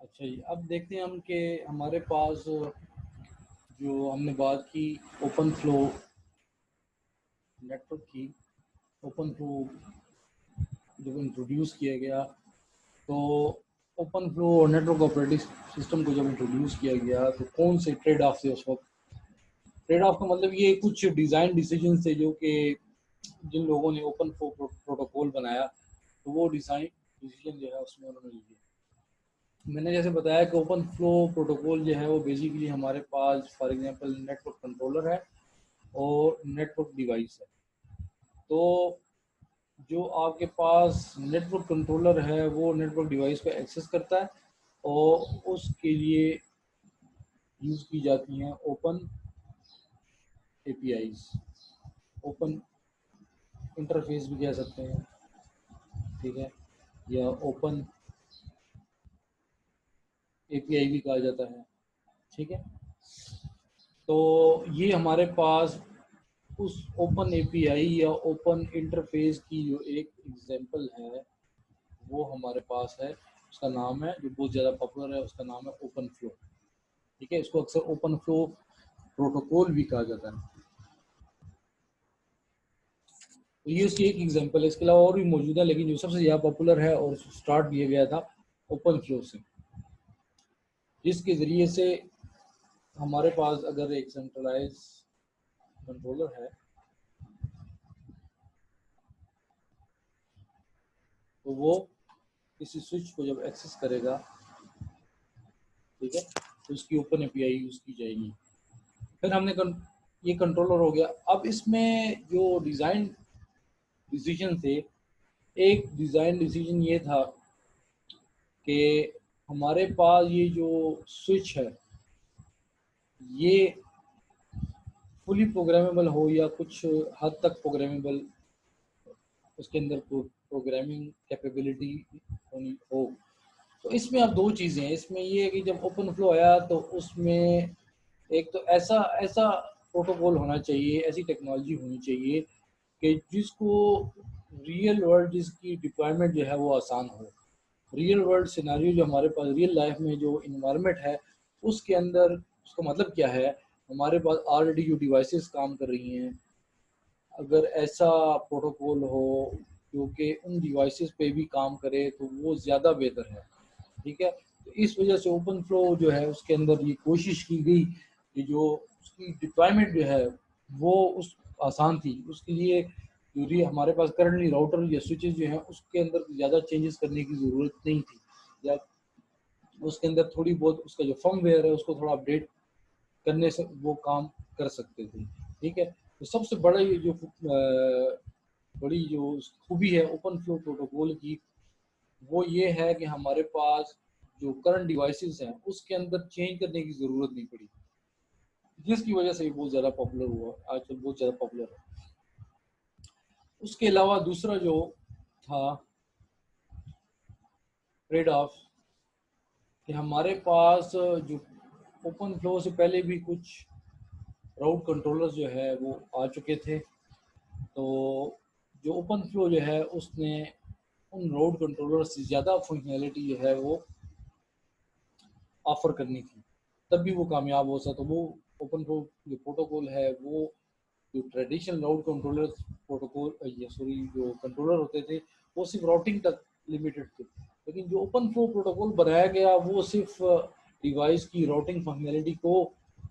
अच्छा जी, अब देखते हैं हम कि हमारे पास जो हमने बात की ओपन फ्लो नेटवर्क की। ओपन फ्लो जब इंट्रोड्यूस किया गया तो ओपन फ्लो और नेटवर्क ऑपरेटिंग सिस्टम को जब इंट्रोड्यूस किया गया तो कौन से ट्रेड ऑफ थे उस वक्त। ट्रेड ऑफ का मतलब ये कुछ डिज़ाइन डिसीजन थे जो कि जिन लोगों ने ओपन फ्लो प्रोटोकॉल बनाया तो वो डिज़ाइन डिसीजन जो है उसमें उन्होंने लिए। मैंने जैसे बताया कि ओपन फ्लो प्रोटोकॉल जो है वो बेसिकली हमारे पास फॉर एग्जांपल नेटवर्क कंट्रोलर है और नेटवर्क डिवाइस है। तो जो आपके पास नेटवर्क कंट्रोलर है वो नेटवर्क डिवाइस को एक्सेस करता है और उसके लिए यूज़ की जाती हैं ओपन एपीआईज, ओपन इंटरफेस भी कह सकते हैं, ठीक है, या ओपन एपीआई भी कहा जाता है, ठीक है। तो ये हमारे पास उस ओपन एपीआई या ओपन इंटरफेस की जो एक एग्जांपल है वो हमारे पास है। उसका नाम है, जो बहुत ज़्यादा पॉपुलर है, उसका नाम है ओपन फ्लो, ठीक है। इसको अक्सर ओपन फ्लो प्रोटोकॉल भी कहा जाता है। तो ये उसकी एक एग्जांपल है। इसके अलावा और भी मौजूद है, लेकिन जो सबसे ज़्यादा पॉपुलर है और स्टार्ट किया गया था ओपन फ्लो से, जिसके ज़रिए से हमारे पास अगर एक सेंट्रलाइज कंट्रोलर है तो वो किसी स्विच को जब एक्सेस करेगा, ठीक है, तो उसकी ओपन एपीआई यूज़ की जाएगी। फिर ये कंट्रोलर हो गया। अब इसमें जो डिज़ाइन डिसीजन थे, एक डिज़ाइन डिसीजन ये था कि हमारे पास ये जो स्विच है ये फुली प्रोग्रामेबल हो या कुछ हद तक प्रोग्रामेबल, उसके अंदर प्रोग्रामिंग कैपेबिलिटी होनी हो। तो इसमें अब दो चीज़ें हैं। इसमें ये है कि जब ओपन फ्लो आया तो उसमें एक तो ऐसा ऐसा प्रोटोकॉल होना चाहिए, ऐसी टेक्नोलॉजी होनी चाहिए कि जिसको रियल वर्ल्ड, जिसकी डिप्लॉयमेंट जो है वो आसान हो। रियल वर्ल्ड सिनेरियो जो हमारे पास रियल लाइफ में जो इन्वायरमेंट है उसके अंदर, उसका मतलब क्या है, हमारे पास ऑलरेडी जो डिवाइसेस काम कर रही हैं, अगर ऐसा प्रोटोकॉल हो जो कि उन डिवाइसेस पे भी काम करे तो वो ज़्यादा बेहतर है, ठीक है। तो इस वजह से ओपन फ्लो जो है उसके अंदर ये कोशिश की गई कि जो उसकी डिप्लॉयमेंट जो है वो उस आसान थी। उसके लिए जो भी हमारे पास करंटली राउटर या स्विचेस जो हैं उसके अंदर ज़्यादा चेंजेस करने की ज़रूरत नहीं थी, या उसके अंदर थोड़ी बहुत उसका जो फर्मवेयर है उसको थोड़ा अपडेट करने से वो काम कर सकते थे, ठीक है। तो सबसे बड़ा ये जो बड़ी जो खूबी है ओपन फ्लो प्रोटोकॉल की वो ये है कि हमारे पास जो करंट डिवाइसेस हैं उसके अंदर चेंज करने की ज़रूरत नहीं पड़ी, जिसकी वजह से ये बहुत ज़्यादा पॉपुलर हुआ, आजकल बहुत ज़्यादा पॉपुलर है। उसके अलावा दूसरा जो था ट्रेड ऑफ, कि हमारे पास जो ओपन फ्लो से पहले भी कुछ राउट कंट्रोलर्स जो है वो आ चुके थे। तो जो ओपन फ्लो जो है उसने उन राउट कंट्रोलर से ज़्यादा फंक्शनैलिटी जो है वो ऑफर करनी थी, तब भी वो कामयाब हो सका। तो वो ओपन फ्लो जो प्रोटोकॉल है वो जो ट्रेडिशनल राउट कंट्रोलर प्रोटोकॉल या सॉरी जो कंट्रोलर होते थे वो सिर्फ राउटिंग तक लिमिटेड थे, लेकिन जो ओपन फ्लो प्रोटोकॉल बनाया गया वो सिर्फ डिवाइस की राउटिंग फंक्शनैलिटी को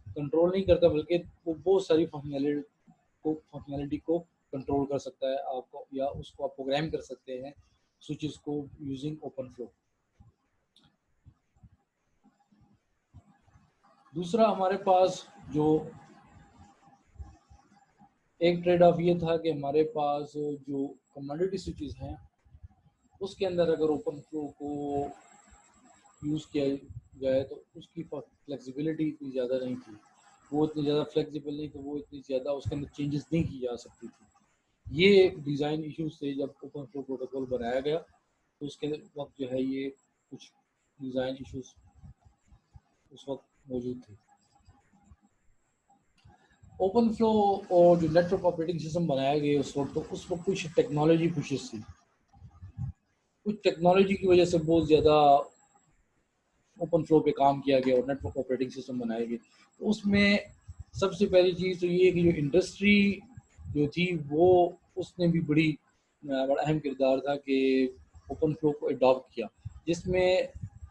कंट्रोल नहीं करता, बल्कि वो बहुत सारी फंक्शनैलिटी को कंट्रोल कर सकता है आपको, या उसको आप प्रोग्राम कर सकते हैं स्विचेस को यूजिंग ओपन फ्लो। दूसरा हमारे पास जो एक ट्रेड ऑफ ये था कि हमारे पास जो कमोडिटी स्विचेस हैं उसके अंदर अगर ओपन फ्लो को यूज़ किया जाए तो उसकी फ्लेक्सिबिलिटी इतनी ज़्यादा नहीं थी, वो इतनी ज़्यादा फ्लेक्सिबल नहीं, तो वो इतनी ज़्यादा उसके अंदर चेंजेस नहीं की जा सकती थी। ये डिज़ाइन इश्यूज थे जब ओपन फ्लो प्रोटोकॉल बनाया गया, तो उसके वक्त जो है ये कुछ डिज़ाइन इश्यूज उस वक्त मौजूद थे। ओपन फ्लो और जो नेटवर्क ऑपरेटिंग सिस्टम बनाया गया उस वक्त, तो उस वक्त कुछ टेक्नोलॉजी पुशेस थी। कुछ टेक्नोलॉजी की वजह से बहुत ज़्यादा ओपन फ्लो पे काम किया गया और नेटवर्क ऑपरेटिंग सिस्टम बनाए गए। तो उसमें सबसे पहली चीज़ तो ये कि जो इंडस्ट्री जो थी वो उसने भी बड़ा अहम किरदार था कि ओपन फ्लो को अडॉप्ट किया, जिसमें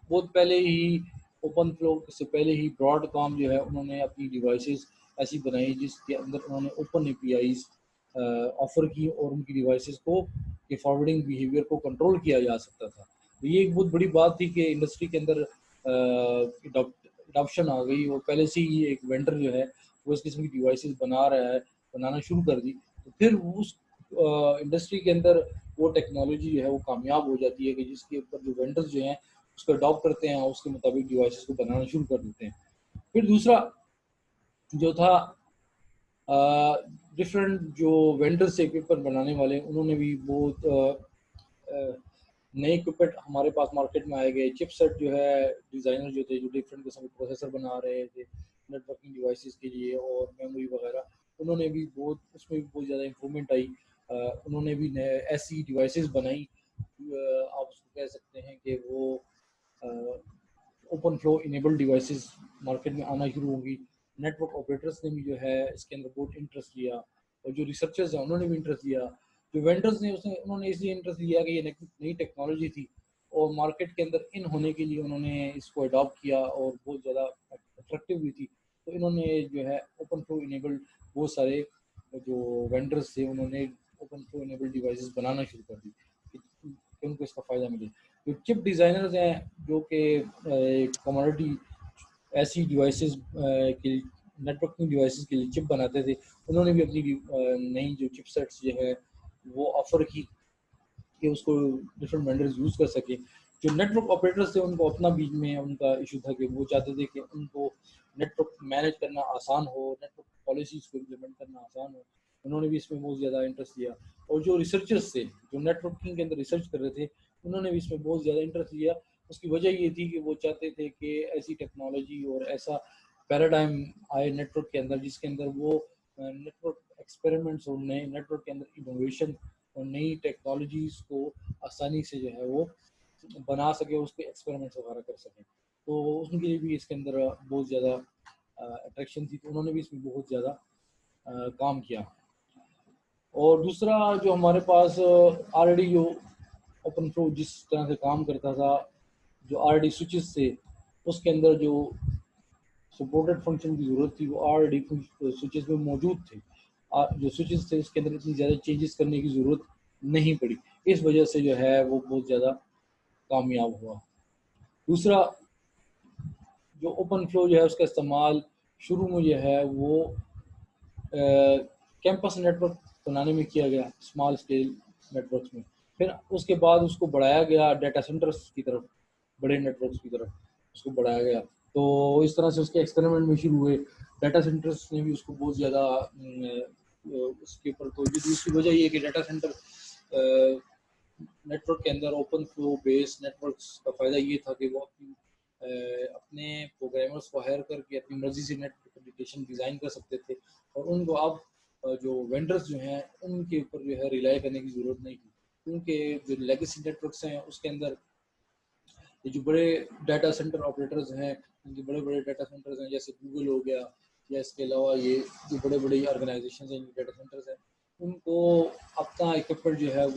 बहुत पहले ही ओपन फ्लो से पहले ही ब्रॉडकॉम जो है उन्होंने अपनी डिवाइसेस ऐसी बनाई जिसके अंदर उन्होंने ओपन एपीआईज ऑफर की और उनकी डिवाइसेस को के फॉरवर्डिंग बिहेवियर को कंट्रोल किया जा सकता था। तो ये एक बहुत बड़ी बात थी कि इंडस्ट्री के अंदर अडॉप्शन आ गई और पहले से ही एक वेंडर जो है वो इस किस्म की डिवाइसेस बनाना शुरू कर दी। तो फिर उस इंडस्ट्री के अंदर वो टेक्नोलॉजी जो है वो कामयाब हो जाती है कि जिसके ऊपर जो वेंडर्स जो हैं उसको अडॉप्ट करते हैं, उसके मुताबिक डिवाइसेस को बनाना शुरू कर देते हैं। फिर दूसरा जो था डिफरेंट जो वेंडर्स से इक्विपमेंट बनाने वाले उन्होंने भी बहुत नए इक्विपमेंट हमारे पास मार्केट में आए गए। चिपसेट जो है डिज़ाइनर जो थे जो डिफरेंट किस्म के प्रोसेसर बना रहे थे नेटवर्किंग डिवाइसेस के लिए और मेमोरी वगैरह, उन्होंने भी बहुत उसमें भी बहुत ज़्यादा इम्प्रूवमेंट आई। उन्होंने भी ऐसी डिवाइसेस बनाई, आप उसको कह सकते हैं कि वो open flow enabled devices market में आना शुरू होंगी। नेटवर्क ऑपरेटर्स ने भी जो है इसके अंदर बहुत इंटरेस्ट लिया और जो रिसर्चर्स हैं उन्होंने भी इंटरेस्ट लिया। जो वेंडर्स ने उन्होंने इसलिए इंटरेस्ट लिया कि ये नई टेक्नोलॉजी थी और मार्केट के अंदर इन होने के लिए उन्होंने इसको अडॉप्ट किया और बहुत ज़्यादा अट्रैक्टिव भी थी। तो इन्होंने जो है ओपन फ्लो इनेबल्ड बहुत सारे जो वेंडर्स थे उन्होंने ओपन फ्लो इनेबल्ड डिवाइसेस बनाना शुरू कर दी कि उनको इसका फ़ायदा मिले। जो चिप डिज़ाइनर्स हैं जो कि कमोडिटी ऐसी डिवाइसेस के नेटवर्किंग डिवाइसेस के लिए चिप बनाते थे, उन्होंने भी अपनी नई जो चिपसेट्स जो है वो ऑफर की कि उसको डिफरेंट वेंडर्स यूज़ कर सकें। जो नेटवर्क ऑपरेटर्स थे उनको अपना बीच में उनका इशू था कि वो चाहते थे कि उनको नेटवर्क मैनेज करना आसान हो, नेटवर्क पॉलिसीज़ को इम्प्लीमेंट करना आसान हो। उन्होंने भी इसमें बहुत ज़्यादा इंटरेस्ट लिया और जो रिसर्चर्स थे जो नेटवर्किंग के अंदर रिसर्च कर रहे थे उन्होंने भी इसमें बहुत ज़्यादा इंटरेस्ट लिया। उसकी वजह ये थी कि वो चाहते थे कि ऐसी टेक्नोलॉजी और ऐसा पैराडाइम आए नेटवर्क के अंदर जिसके अंदर वो नेटवर्क एक्सपेरिमेंट्स और नए नेटवर्क के अंदर इनोवेशन और नई टेक्नोलॉजीज़ को आसानी से जो है वो बना सके, उस पे एक्सपेरिमेंट्स वगैरह कर सकें। तो उनके लिए भी इसके अंदर बहुत ज़्यादा अट्रैक्शन थी, तो उन्होंने भी इसमें बहुत ज़्यादा काम किया। और दूसरा जो हमारे पास ऑलरेडी जो ओपन फ्लो जिस तरह से काम करता था, जो ऑलरेडी स्विचेस थे उसके अंदर जो सपोर्टेड फंक्शन की ज़रूरत थी वो ऑलरेडी स्विचेस में मौजूद थे। जो स्विचेस थे उसके अंदर इतनी ज़्यादा चेंजेस करने की ज़रूरत नहीं पड़ी, इस वजह से जो है वो बहुत ज़्यादा कामयाब हुआ। दूसरा जो ओपन फ्लो जो है उसका इस्तेमाल शुरू में जो है वो कैंपस नेटवर्क बनाने में किया गया, स्मॉल स्केल नेटवर्क्स में। फिर उसके बाद उसको बढ़ाया गया डाटा सेंटर्स की तरफ, बड़े नेटवर्क्स की तरफ उसको बढ़ाया गया। तो इस तरह से उसके एक्सपेरिमेंट में शुरू हुए। डाटा सेंटर्स ने भी उसको बहुत ज़्यादा उसके ऊपर तवज्जो दी। उसकी वजह ये कि डाटा सेंटर नेटवर्क के अंदर ओपन फ्लो बेस्ड नेटवर्क्स का फ़ायदा ये था कि वो अपने प्रोग्रामर्स को हायर करके अपनी मर्ज़ी से नेटवर्क एप्लीकेशन डिज़ाइन कर सकते थे और उनको अब जो वेंडर्स जो हैं उनके ऊपर जो है रिलाई करने की ज़रूरत नहीं थी, क्योंकि जो लेगेसी नेटवर्क्स हैं उसके अंदर ये जो बड़े डाटा सेंटर ऑपरेटर्स हैं, उनके बड़े बड़े डाटा सेंटर्स हैं जैसे गूगल हो गया या इसके अलावा ये जो बड़े बड़े ऑर्गेनाइजेशन हैं डाटा सेंटर्स हैं, उनको अपना इक्विपमेंट जो है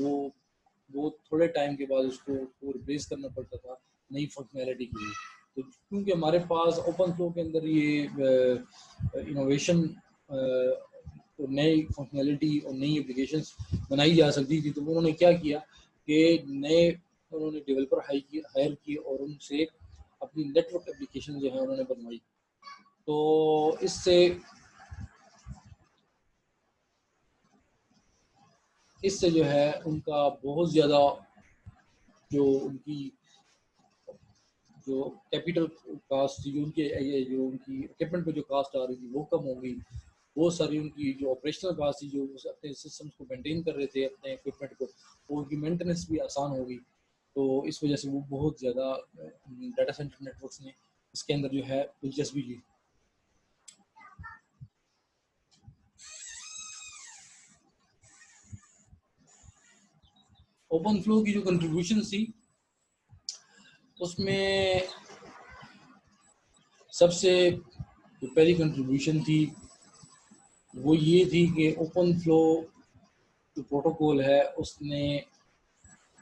वो थोड़े टाइम के बाद उसको रिप्लेस करना पड़ता था नई फंक्शनैलिटी के लिए। तो क्योंकि हमारे पास ओपन फ्लो के अंदर ये इनोवेशन और नई फंक्शनैलिटी और नई एप्लीकेशंस बनाई जा सकती थी, तो उन्होंने क्या किया कि उन्होंने डेवलपर हायर किए और उनसे अपनी नेटवर्क एप्लीकेशन जो है उन्होंने बनवाई। तो इससे जो है उनका बहुत ज़्यादा जो उनकी जो कैपिटल कास्ट थी, जो उनकी इक्विपमेंट पे जो कास्ट आ रही थी वो कम हो गई। बहुत सारी उनकी जो ऑपरेशनल कास्ट थी, जो अपने सिस्टम्स को मेंटेन कर रहे थे अपने इक्विपमेंट को, वो उनकी मेंटेनेंस भी आसान हो गई। तो इस वजह से वो बहुत ज़्यादा डाटा सेंटर नेटवर्क्स ने इसके अंदर जो है दिलचस्पी ली। ओपन फ्लो की जो कंट्रीब्यूशन थी उसमें सबसे जो पहली कंट्रीब्यूशन थी वो ये थी कि ओपन फ्लो जो प्रोटोकॉल है उसने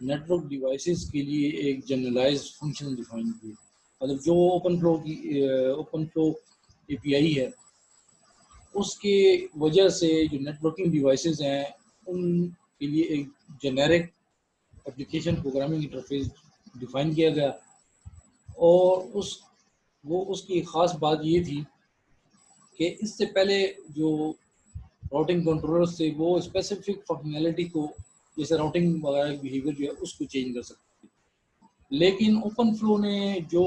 नेटवर्क डिवाइसेस के लिए एक जनरलाइज्ड फंक्शन डिफाइन किया। मतलब जो ओपन फ्लो एपीआई है उसके वजह से जो नेटवर्किंग डिवाइसेस हैं उनके लिए एक generic application programming interface define किया गया। और उसकी ख़ास बात ये थी कि इससे पहले जो राउटिंग कंट्रोलर्स थे वो स्पेसिफिक फंक्शनैलिटी को, जैसे राउटिंग वगैरह बिहेवियर जो है उसको चेंज कर सकते थे। लेकिन ओपन फ्लो ने जो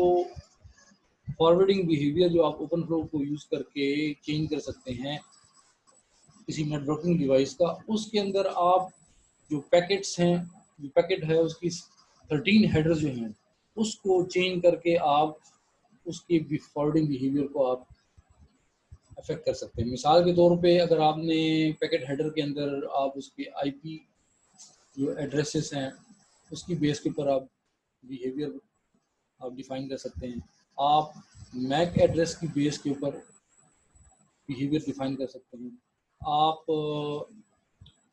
फॉरवर्डिंग बिहेवियर जो आप ओपन फ्लो को यूज़ करके चेंज कर सकते हैं किसी नेटवर्किंग डिवाइस का, उसके अंदर आप जो पैकेट्स हैं, जो पैकेट है उसकी 13 हेडर्स जो हैं उसको चेंज करके आप उसके फॉरवर्डिंग बिहेवियर को आप अफेक्ट कर सकते हैं। मिसाल के तौर पे अगर आपने पैकेट हेडर के अंदर आप उसके आईपी जो एड्रेसेस हैं उसकी बेस के ऊपर आप बिहेवियर आप डिफाइन कर सकते हैं। आप मैक एड्रेस की बेस के ऊपर बिहेवियर डिफाइन कर सकते हैं। आप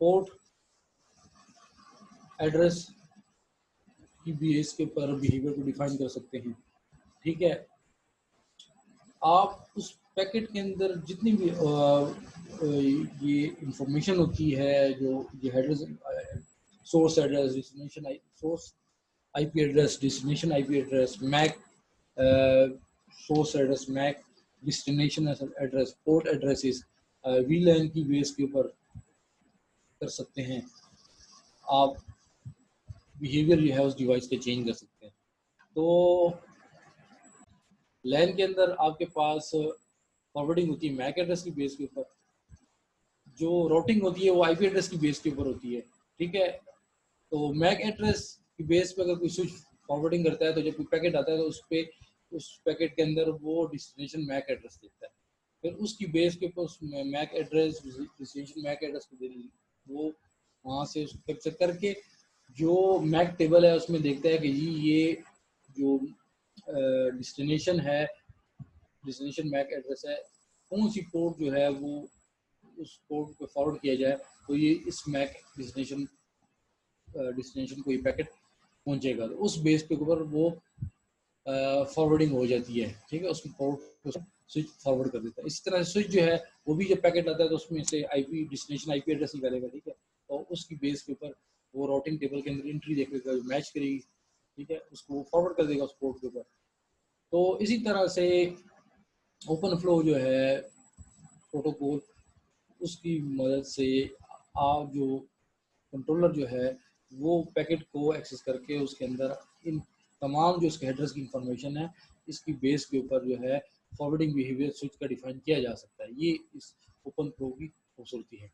पोर्ट एड्रेस की बेस के ऊपर बिहेवियर को डिफाइन कर सकते हैं। ठीक है, आप उस पैकेट के अंदर जितनी भी ये इंफॉर्मेशन होती है, जो ये headers, source address, destination source IP address, destination IP address, MAC source address, MAC destination address, port addresses, VLAN की बेस के ऊपर कर सकते हैं। आप बिहेवियर जो है उस डिवाइस के चेंज कर सकते हैं। तो लैन के अंदर आपके पास फॉरवर्डिंग होती है मैक एड्रेस की बेस के ऊपर, जो राउटिंग होती है वो आईपी एड्रेस की बेस के ऊपर होती है। ठीक है, तो मैक एड्रेस की बेस पे अगर कोई स्विच फॉरवर्डिंग करता है तो जब कोई पैकेट आता है तो उस पैकेट के अंदर वो डेस्टिनेशन मैक एड्रेस देता है। फिर उसकी बेस के ऊपर MAC address, destination MAC address को वो वहाँ से उसको कैप्चर करके जो मैक टेबल है उसमें देखता है कि ये जो डेस्टिनेशन है, डेस्टिनेशन मैक एड्रेस है, कौन सी पोर्ट जो है वो उस पोर्ट पे फॉरवर्ड किया जाए तो ये इस मैक डेस्टिनेशन को ये पैकेट पहुंचेगा। तो उस बेस पे ऊपर वो फॉरवर्डिंग हो जाती है। ठीक है, उसमें पोर्ट स्विच फॉरवर्ड कर देता है। इसी तरह स्विच जो है वो भी जब पैकेट आता है तो उसमें से आईपी डेस्टिनेशन आईपी एड्रेस निकालेगा। ठीक है, और उसकी बेस के ऊपर वो राउटिंग टेबल के अंदर एंट्री देखेगा, मैच करेगी। ठीक है, उसको फॉरवर्ड कर देगा उस पोर्ट के ऊपर। तो इसी तरह से ओपन फ्लो जो है प्रोटोकॉल, उसकी मदद से आप जो कंट्रोलर जो है वो पैकेट को एक्सेस करके उसके अंदर इन तमाम जो इसके हेडर्स की इंफॉर्मेशन है इसकी बेस के ऊपर जो है फॉरवर्डिंग बिहेवियर स्विच का डिफाइन किया जा सकता है। ये इस ओपन फ्लो की खूबसूरती है।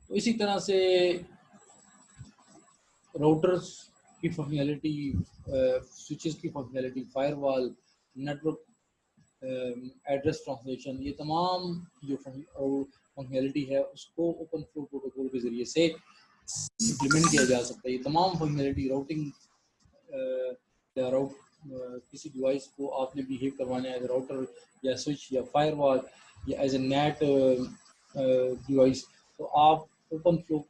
तो इसी तरह से राउटर्स की फंक्शनैलिटी, स्विचेस की functionality, firewall, network address translation, ये तमाम जो फंक्शनैलिटी है उसको ओपन फ्लो प्रोटोकॉल के ज़रिए से इम्प्लीमेंट किया जा सकता है। ये तमाम फंक्शनैलिटी राउटिंग या किसी डिवाइस को आपने बिहेव करवाना है एज राउटर या स्विच या फायरवॉल या एज ए नेट डिवाइस, तो आप ओपन फ्लो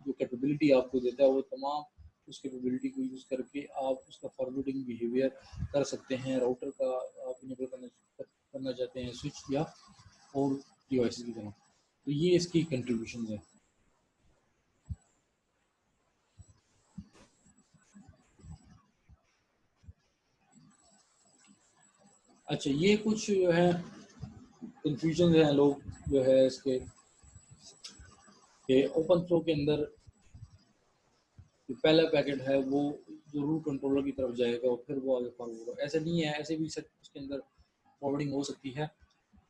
जो कैपेबिलिटी आपको देता है वो तमाम उस कैपेबिलिटी को यूज़ करके आप उसका फॉरवर्डिंग बिहेवियर कर सकते हैं। राउटर का आप इनेबल करना चाहते हैं स्विच या और डिवाइसेस की तरह। तो ये इसकी कंट्रीब्यूशन है। अच्छा, ये कुछ जो है कंफ्यूजन है लोग जो है इसके ओपन फ्लो के अंदर जो पहला पैकेट है वो जरूर कंट्रोलर की तरफ जाएगा और फिर वो आगे फॉरवर्ड होगा। ऐसा नहीं है, ऐसे भी उसके अंदर फॉरवर्डिंग हो सकती है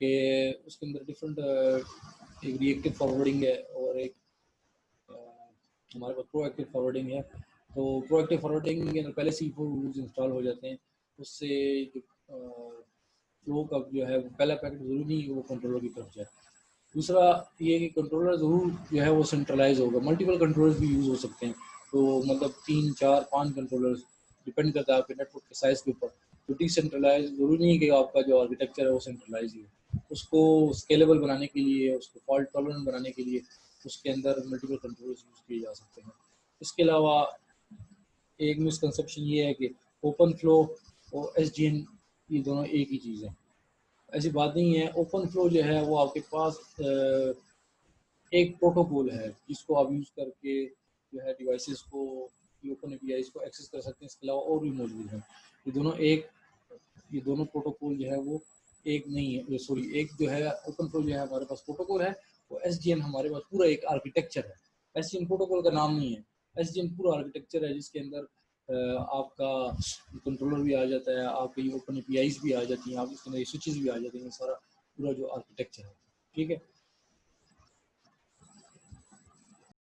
कि उसके अंदर डिफरेंट एक रिएक्टिव फॉरवर्डिंग है और एक हमारे पास प्रोएक्टिव फॉरवर्डिंग है। तो प्रोएक्टिव फॉरवर्डिंग के अंदर पहले से ही रूल्स इंस्टॉल हो जाते हैं, उससे जो फ्लो का जो है वो पहला पैकेट जरूरी नहीं वो कंट्रोलर की तरफ जाए। दूसरा ये कि कंट्रोलर ज़रूर जो है वो सेंट्रलाइज होगा, मल्टीपल कंट्रोलर्स भी यूज़ हो सकते हैं। तो मतलब 3, 4, 5 कंट्रोलर्स डिपेंड करता है आपके नेटवर्क के साइज के ऊपर। तो डिसेंट्रलाइज जरूरी नहीं है कि आपका जो आर्किटेक्चर है वो सेंट्रलाइज ही हो। उसको स्केलेबल बनाने के लिए, उसको फॉल्ट टॉलरेंट बनाने के लिए उसके अंदर मल्टीपल कंट्रोलर्स यूज किए जा सकते हैं। इसके अलावा एक मिसकंसेप्शन ये है कि ओपन फ्लो और SDN ये दोनों एक ही चीज़ है। ऐसी बात नहीं है। ओपन फ्लो जो है वो आपके पास एक प्रोटोकॉल है जिसको आप यूज़ करके जो है डिवाइसेस को, ओपन APIs को एक्सेस कर सकते हैं। इसके अलावा और भी मौजूद हैं। ये दोनों प्रोटोकॉल जो है वो एक नहीं है, सॉरी, एक जो है ओपन फ्लो जो है हमारे पास प्रोटोकॉल है, वो SDN हमारे पास पूरा एक आर्किटेक्चर है। SDN प्रोटोकॉल का नाम नहीं है, SDN पूरा आर्किटेक्चर है जिसके अंदर आपका कंट्रोलर भी आ जाता है, आपकी ओपन APIs भी आ जाती हैं, आप इसके अंदर स्विचेस भी आ जाती हैं, सारा पूरा जो आर्किटेक्चर है। ठीक है।